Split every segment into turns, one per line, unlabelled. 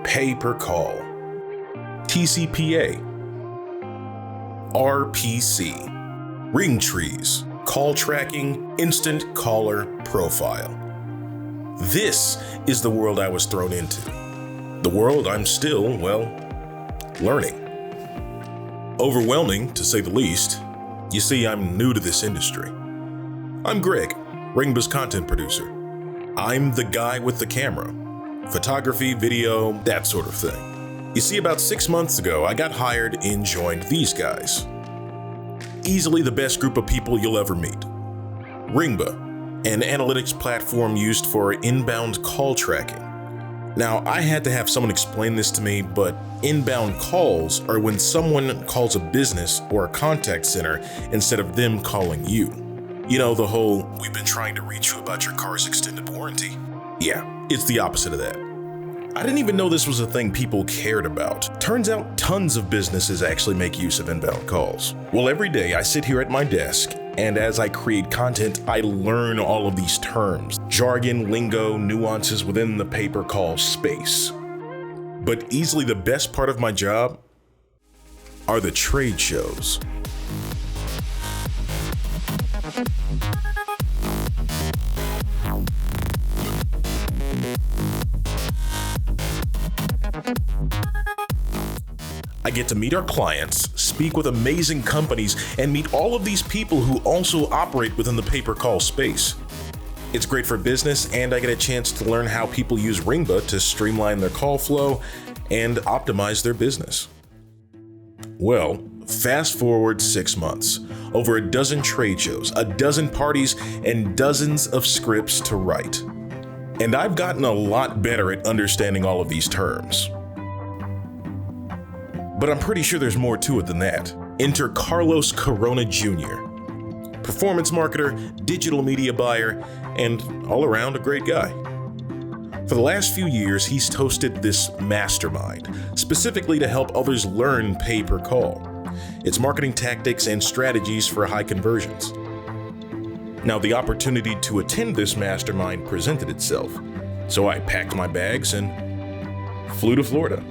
Pay Per Call, TCPA, RPC, ring trees, call tracking, instant caller profile. This is the world I was thrown into. The world I'm still, learning. Overwhelming, to say the least. You see, I'm new to this industry. I'm Greg, Ringba's content producer. I'm the guy with the camera. Photography, video, that sort of thing. You see, about 6 months ago, I got hired and joined these guys. Easily the best group of people you'll ever meet. Ringba, an analytics platform used for inbound call tracking. Now, I had to have someone explain this to me, but inbound calls are when someone calls a business or a contact center instead of them calling you. You know, the whole, we've been trying to reach you about your car's extended warranty. Yeah, it's the opposite of that. I didn't even know this was a thing people cared about. Turns out tons of businesses actually make use of inbound calls. Well, every day I sit here at my desk, and as I create content, I learn all of these terms, jargon, lingo, nuances within the pay per call space. But easily the best part of my job are the trade shows. I get to meet our clients, speak with amazing companies, and meet all of these people who also operate within the pay per call space. It's great for business, and I get a chance to learn how people use Ringba to streamline their call flow and optimize their business. Well, fast forward 6 months, over a dozen trade shows, a dozen parties, and dozens of scripts to write. And I've gotten a lot better at understanding all of these terms. But I'm pretty sure there's more to it than that. Enter Carlos Corona Jr., performance marketer, digital media buyer, and all around a great guy. For the last few years, he's hosted this mastermind, specifically to help others learn pay per call, its marketing tactics and strategies for high conversions. Now, the opportunity to attend this mastermind presented itself, so I packed my bags and flew to Florida.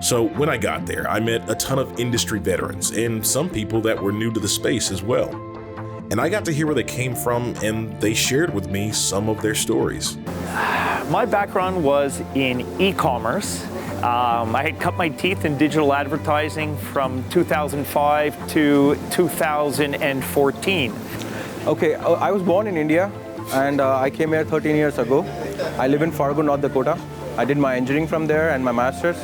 So when I got there, I met a ton of industry veterans and some people that were new to the space as well. And I got to hear where they came from, and they shared with me some of their stories.
My background was in e-commerce. I had cut my teeth in digital advertising from 2005 to 2014.
Okay, I was born in India, and I came here 13 years ago. I live in Fargo, North Dakota. I did my engineering from there and my master's.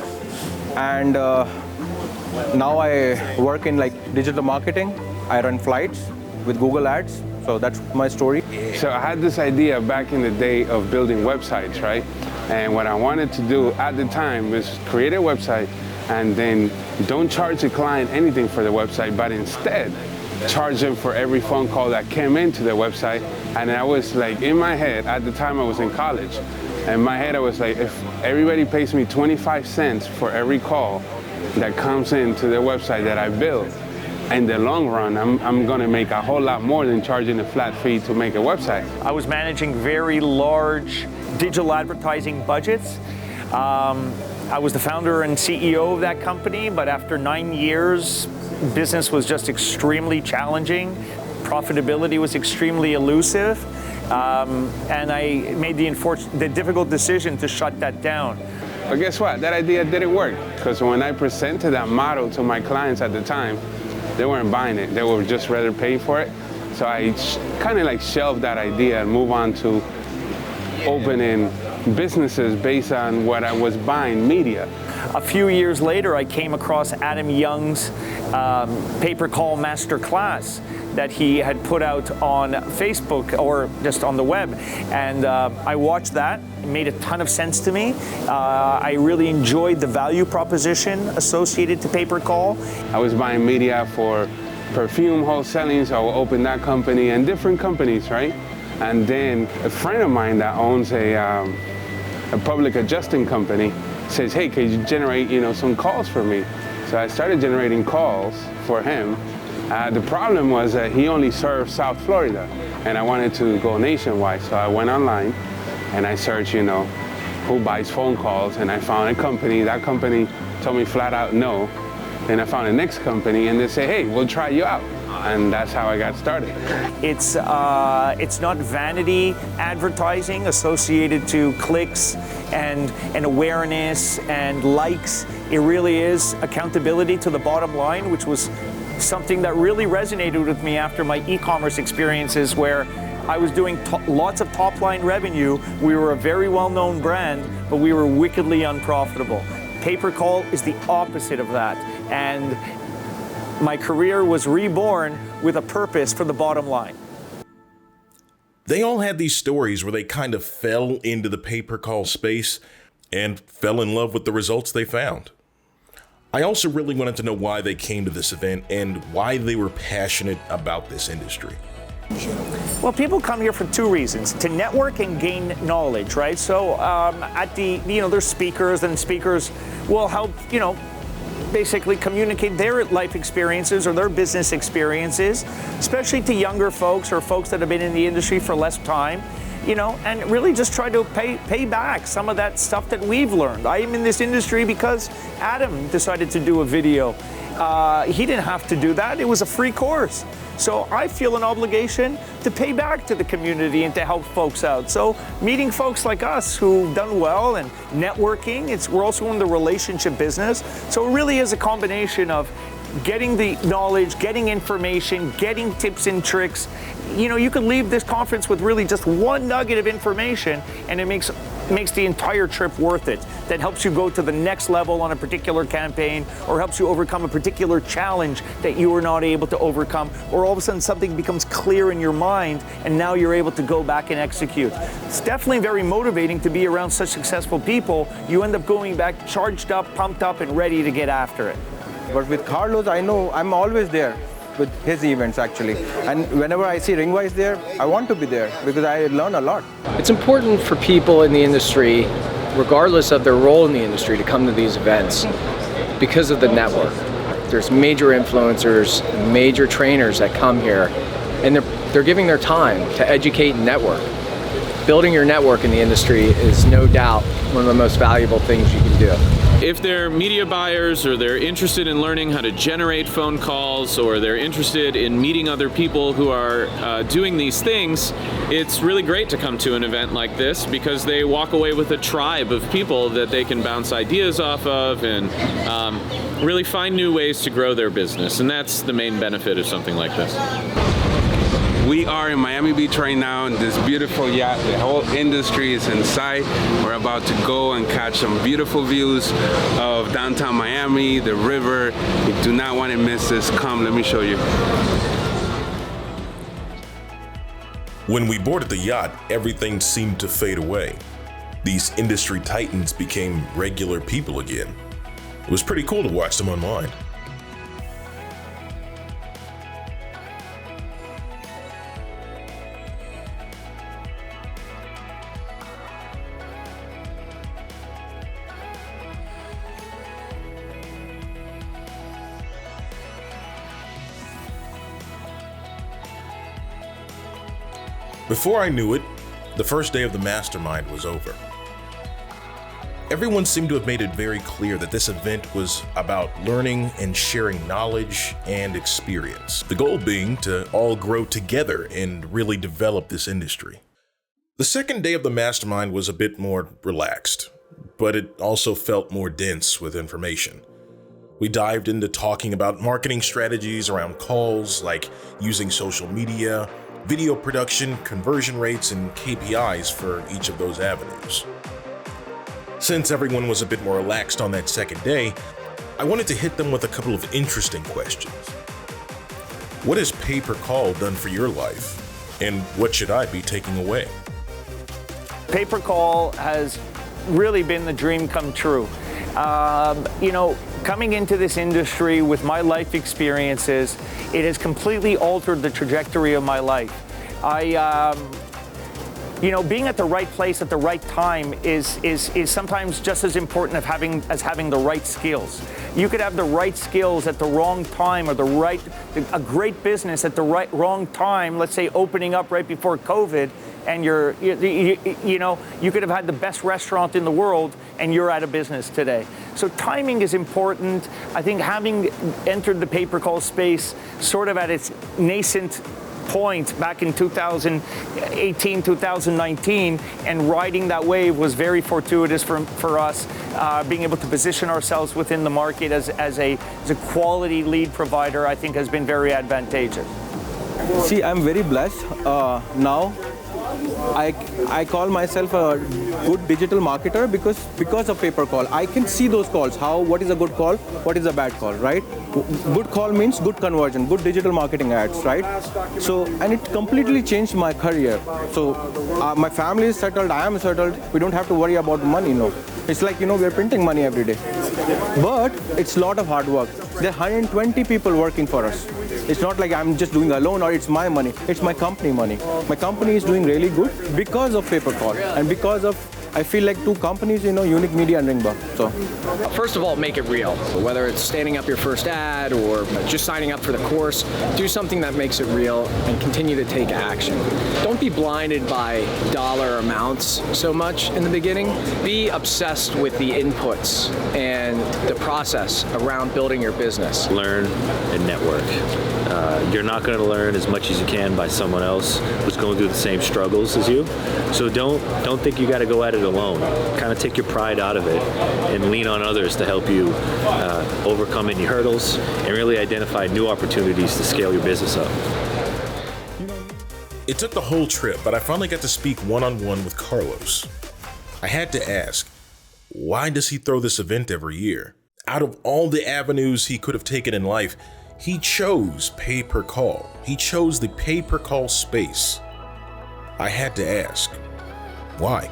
And now I work in digital marketing. I run flights with Google Ads. So that's my story.
So I had this idea back in the day of building websites, right? And what I wanted to do at the time was create a website and then don't charge the client anything for the website, but instead charge them for every phone call that came into the website. And I was in my head, at the time I was in college, in my head I was like, if everybody pays me 25 cents for every call that comes into the website that I build, in the long run, I'm gonna make a whole lot more than charging a flat fee to make a website.
I was managing very large digital advertising budgets. I was the founder and CEO of that company, but after 9 years, business was just extremely challenging. Profitability was extremely elusive. And I made the difficult decision to shut that down.
But guess what? That idea didn't work, because when I presented that model to my clients at the time, they weren't buying it. They would just rather pay for it. So I kind of shelved that idea and moved on to opening businesses based on what I was buying, media.
A few years later, I came across Adam Young's Pay Per Call Masterclass that he had put out on Facebook or just on the web. And I watched that. It made a ton of sense to me. I really enjoyed the value proposition associated to Pay Per Call.
I was buying media for perfume wholesaling, so I would open that company and different companies, right? And then a friend of mine that owns a public adjusting company says, hey, can you generate some calls for me? So I started generating calls for him. The problem was that he only served South Florida, and I wanted to go nationwide. So I went online and I searched, who buys phone calls, and I found a company. That company told me flat out no. Then I found the next company, and they say, hey, we'll try you out. And that's how I got started.
It's not vanity advertising associated to clicks and awareness and likes. It really is accountability to the bottom line, which was something that really resonated with me after my e-commerce experiences, where I was doing lots of top-line revenue. We were a very well-known brand, but we were wickedly unprofitable. Pay Per Call is the opposite of that. And my career was reborn with a purpose for the bottom line.
They all had these stories where they kind of fell into the pay per call space and fell in love with the results they found. I also really wanted to know why they came to this event and why they were passionate about this industry.
Well, people come here for two reasons: to network and gain knowledge, right? So there's speakers, and speakers will help, basically communicate their life experiences or their business experiences, especially to younger folks or folks that have been in the industry for less time, and really just try to pay back some of that stuff that we've learned. I am in this industry because Adam decided to do a video. He didn't have to do that. It was a free course. So I feel an obligation to pay back to the community and to help folks out. So meeting folks like us who've done well and networking, we're also in the relationship business. So it really is a combination of getting the knowledge, getting information, getting tips and tricks. You can leave this conference with really just one nugget of information, and it makes the entire trip worth it. That helps you go to the next level on a particular campaign, or helps you overcome a particular challenge that you were not able to overcome, or all of a sudden something becomes clear in your mind and now you're able to go back and execute. It's definitely very motivating to be around such successful people. You end up going back charged up, pumped up, and ready to get after it.
But with Carlos, I know I'm always there with his events actually. And whenever I see Ringba is there, I want to be there because I learn a lot.
It's important for people in the industry, regardless of their role in the industry, to come to these events because of the network. There's major influencers, major trainers that come here, and they're giving their time to educate and network. Building your network in the industry is no doubt one of the most valuable things you can do.
If they're media buyers, or they're interested in learning how to generate phone calls, or they're interested in meeting other people who are doing these things, it's really great to come to an event like this because they walk away with a tribe of people that they can bounce ideas off of and really find new ways to grow their business. And that's the main benefit of something like this.
We are in Miami Beach right now in this beautiful yacht. The whole industry is in sight. We're about to go and catch some beautiful views of downtown Miami, the river. You do not want to miss this. Come, let me show you.
When we boarded the yacht, everything seemed to fade away. These industry titans became regular people again. It was pretty cool to watch them unwind. Before I knew it, the first day of the mastermind was over. Everyone seemed to have made it very clear that this event was about learning and sharing knowledge and experience, the goal being to all grow together and really develop this industry. The second day of the mastermind was a bit more relaxed, but it also felt more dense with information. We dived into talking about marketing strategies around calls, like using social media, video production, conversion rates, and KPIs for each of those avenues. Since everyone was a bit more relaxed on that second day, I wanted to hit them with a couple of interesting questions. What has Pay Per Call done for your life? And what should I be taking away?
Pay Per Call has really been the dream come true. Coming into this industry with my life experiences, it has completely altered the trajectory of my life. Being at the right place at the right time is sometimes just as important as having the right skills. You could have the right skills at the wrong time, or a great business at the wrong time, let's say opening up right before COVID, and you could have had the best restaurant in the world and you're out of business today. So timing is important. I think having entered the pay-per-call space sort of at its nascent point back in 2018, 2019, and riding that wave was very fortuitous for us. Being able to position ourselves within the market as a quality lead provider, I think, has been very advantageous.
See, I'm very blessed now. I call myself a good digital marketer because of pay-per-call. I can see those calls, what is a good call, what is a bad call, right? Good call means good conversion, good digital marketing ads, right? So, and it completely changed my career. So, my family is settled, I am settled, we don't have to worry about money, no. It's like, we're printing money every day. But it's a lot of hard work. There are 120 people working for us. It's not like I'm just doing alone or it's my money. It's my company money. My company is doing really good because of pay-per-call and because of, I feel like, two companies, UNIK Media and Ringba. So,
first of all, make it real. Whether it's standing up your first ad or just signing up for the course, do something that makes it real and continue to take action. Don't be blinded by dollar amounts so much in the beginning. Be obsessed with the inputs and the process around building your business.
Learn and network. You're not going to learn as much as you can by someone else who's going through the same struggles as you. So don't think you got to go at it alone. Kind of take your pride out of it and lean on others to help you overcome any hurdles and really identify new opportunities to scale your business up.
It took the whole trip, but I finally got to speak one-on-one with Carlos. I had to ask, why does he throw this event every year? Out of all the avenues he could have taken in life, he chose pay-per-call. He chose the pay-per-call space. I had to ask, why?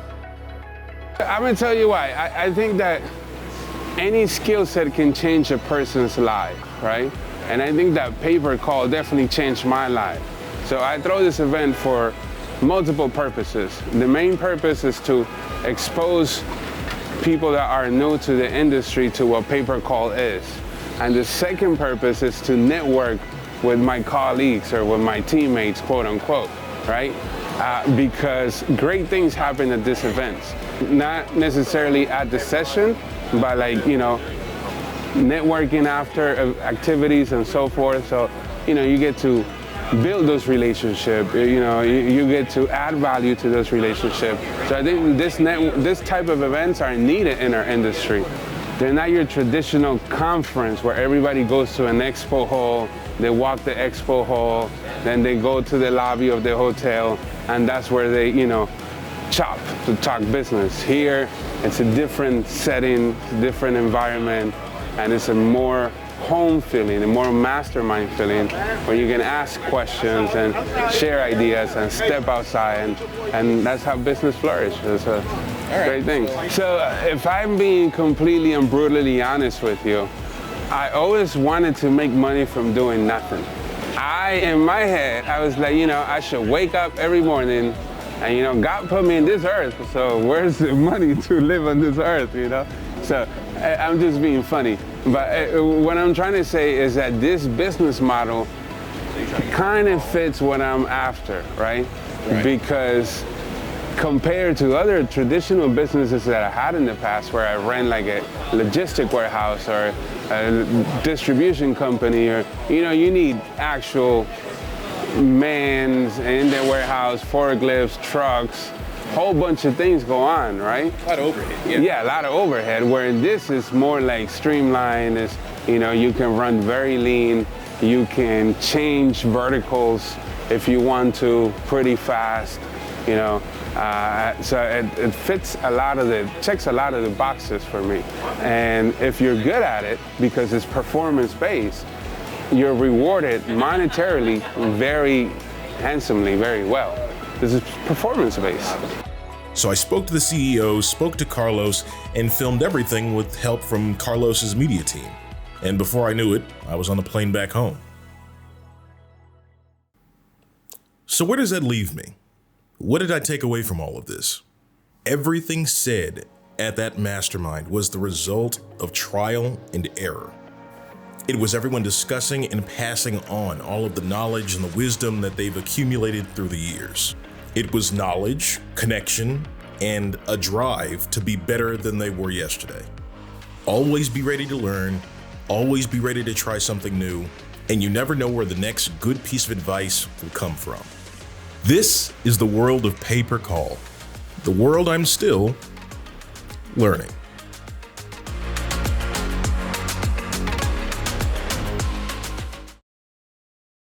I'm gonna tell you why. I think that any skill set can change a person's life, right? And I think that pay-per-call definitely changed my life. So I throw this event for multiple purposes. The main purpose is to expose people that are new to the industry to what pay-per-call is. And the second purpose is to network with my colleagues or with my teammates, quote unquote, right? Because great things happen at these events. Not necessarily at the session, but networking after activities and so forth. So, you get to build those relationships, you get to add value to those relationships. So I think this type of events are needed in our industry. They're not your traditional conference where everybody goes to an expo hall, they walk the expo hall, then they go to the lobby of the hotel, and that's where they, chop to talk business. Here, it's a different setting, different environment, and it's a more home feeling, a more mastermind feeling, where you can ask questions and share ideas and step outside, and that's how business flourishes. It's a great thing. So if I'm being completely and brutally honest with you, I always wanted to make money from doing nothing. In my head, I was like, I should wake up every morning and, God put me in this earth, so where's the money to live on this earth, So I'm just being funny. But what I'm trying to say is that this business model kind of fits what I'm after, right? Because compared to other traditional businesses that I had in the past, where I ran like a logistic warehouse or a distribution company, or you need actual mans in the warehouse, forklifts, trucks, whole bunch of things go on, right?
A lot of overhead.
Yeah, a lot of overhead, where this is more like streamlined. Is you can run very lean, you can change verticals if you want to pretty fast, so it fits checks a lot of the boxes for me. And if you're good at it, because it's performance-based, you're rewarded monetarily very handsomely, very well. This is performance-based.
So I spoke to the CEO, spoke to Carlos, and filmed everything with help from Carlos's media team. And before I knew it, I was on the plane back home. So where does that leave me? What did I take away from all of this? Everything said at that mastermind was the result of trial and error. It was everyone discussing and passing on all of the knowledge and the wisdom that they've accumulated through the years. It was knowledge, connection, and a drive to be better than they were yesterday. Always be ready to learn, always be ready to try something new, and you never know where the next good piece of advice will come from. This is the world of Pay Per Call, the world I'm still learning.